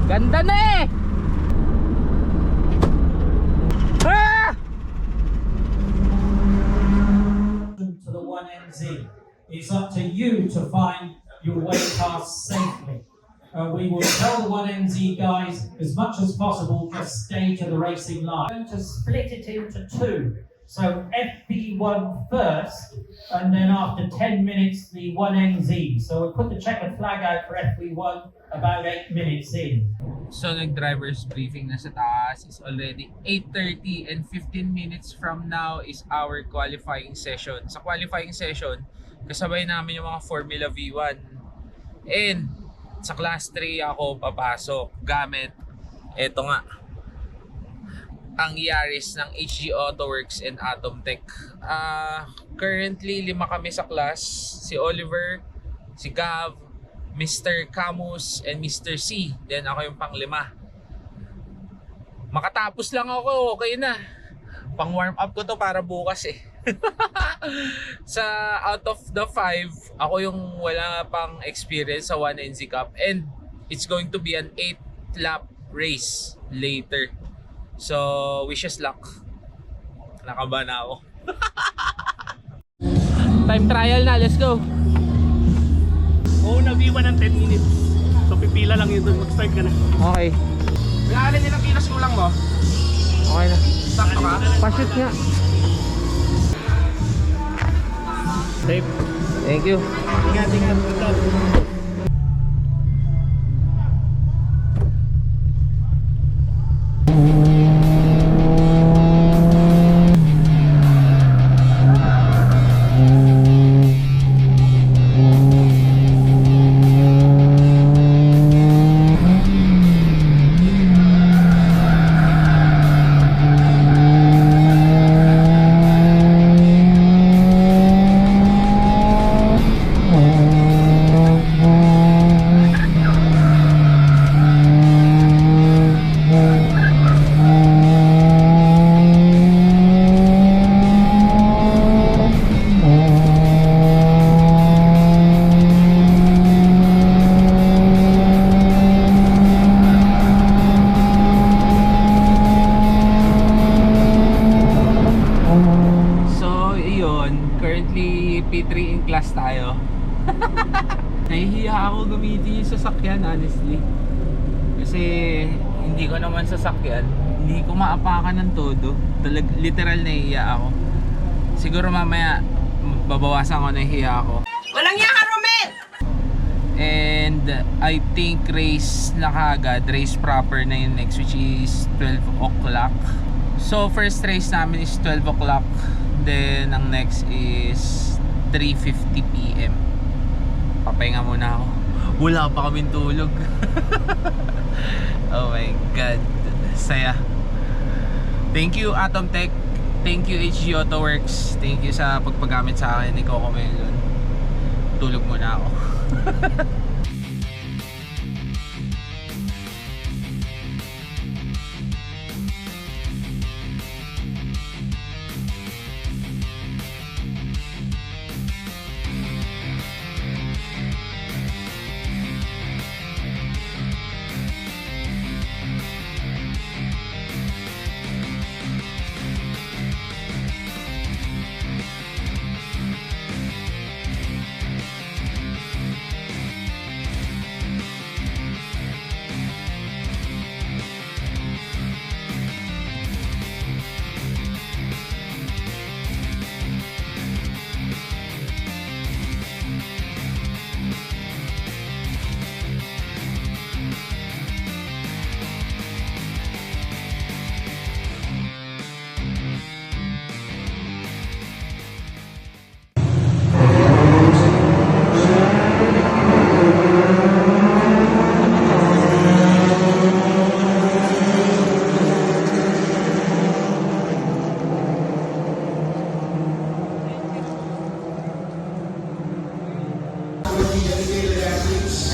Ganda na eh! Ah! To the 1NZ. It's up to you to find your way past safely. We will tell the 1NZ guys as much as possible just stay to the racing line. We're going to split it into two. So FP1 first, and then after 10 minutes the 1NZ. So we'll put the checkered flag out for FP1 about 8 minutes in. So nag-driver's briefing na sa taas. Is already 8:30 and 15 minutes from now is our qualifying session. Sa qualifying session, kasabay namin yung mga Formula V1. And sa Class 3 ako papasok gamit eto nga ang Yaris ng HG Autoworks and Atomtech. Currently 5 kami sa class. Si Oliver, si Gav, Mr. Camus, and Mr. C. Then ako yung pang-5. Makatapos lang ako, okay na. Pang warm up ko to para bukas eh. Sa out of the 5, ako yung wala pang experience sa 1NZ Cup, and it's going to be an 8-lap race later. So wish us luck. Nakaba na ako. Time trial na, let's go. Oo, nag-iwan ng 10 minutes. So pipila lang yun doon, mag-start ka na. Okay. Alin nilang kilos kulang mo? Okay na. Sakto ka? Pa-shoot nga. Safe. Thank you. Ingat, ingat. Good luck. P3 in class tayo. Nahihiya ako gamitin yung sasakyan, honestly. Kasi hindi ko naman sasakyan. Hindi ko maapakan ng todo. Literal nahihiya ako. Siguro mamaya babawasan ko, nahihiya ako. Walang yaka, Romel! And I think race na kagad, race proper na yung next, which is 12 o'clock. So first race namin is 12 o'clock. Then ang next is 3:50 PM. Papahinga muna ako. Wala pa kaming tulog. Oh my god, saya. Thank you Atomtech. Thank you HG Autoworks. Thank you sa pagpagamit sa akin ni Coco Melon. Tulog muna ako.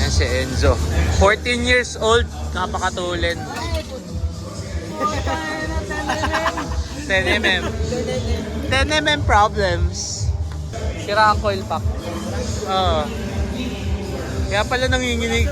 Ayan si Enzo, 14 years old, napakatulin. 10mm 10mm problems. Sira ang coil pack. Oo. Kaya pala nanginginig.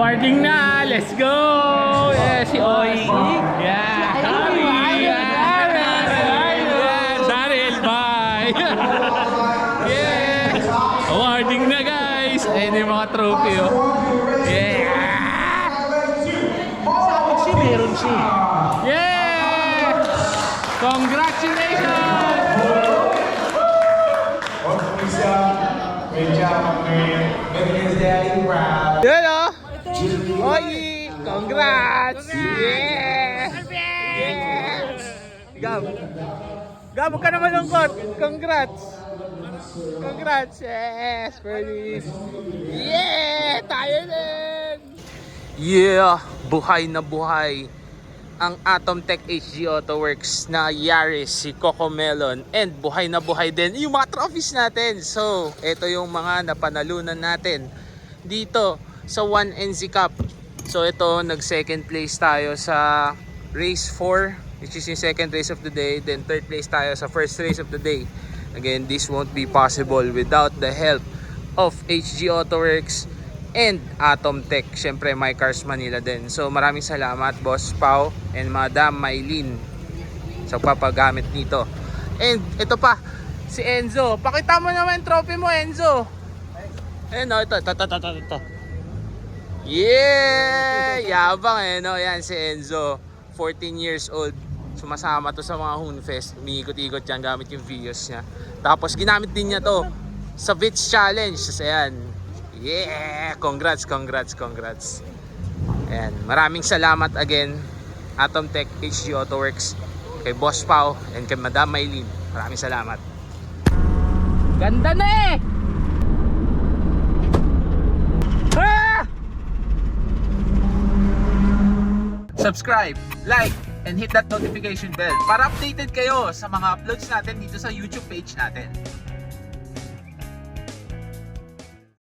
Awarding na! Let's go! Yeah, si Oy. Yeah! Daryl, bye! Yeah! Awarding na guys! Ayun yung mga trophy oh. Yeah! Meron siya. Yeah! Congratulations! Yan o! Oy! Congrats! Yeah! Yeah! Gab! Gab, huwag ka naman lungkot! Congrats! Congrats! Yes! Ferdy! Yeah! Tayo din! Yeah! Buhay na buhay ang Atomtech HG Autoworks na Yaris, si Coco Melon, and buhay na buhay din yung mga trophies natin. So, ito yung mga napanalunan natin dito sa 1NZ Cup. So, ito, nag-second place tayo sa race 4, which is yung second race of the day. Then, third place tayo sa first race of the day. Again, this won't be possible without the help of HG Autoworks and Atomtech, syempre My Cars Manila din. So maraming salamat Boss Pao and Madam Maylin sa papagamit nito. And ito pa, si Enzo. Pakita mo naman yung trophy mo, Enzo. Ayun o, ito. Yeah! Yabang eh, no? Yan si Enzo, 14 years old. Sumasama to sa mga Hoonfest. Umiikot-ikot yan gamit yung videos niya. Tapos ginamit din niya to sa Vits Challenge. So ayan. Yeah! Congrats. Ayan. Maraming salamat again, Atomtech HG Autoworks, kay Boss Pao, and kay Madam Maylin. Maraming salamat. Ganda na eh! Ah! Subscribe, like, and hit that notification bell para updated kayo sa mga uploads natin dito sa YouTube page natin.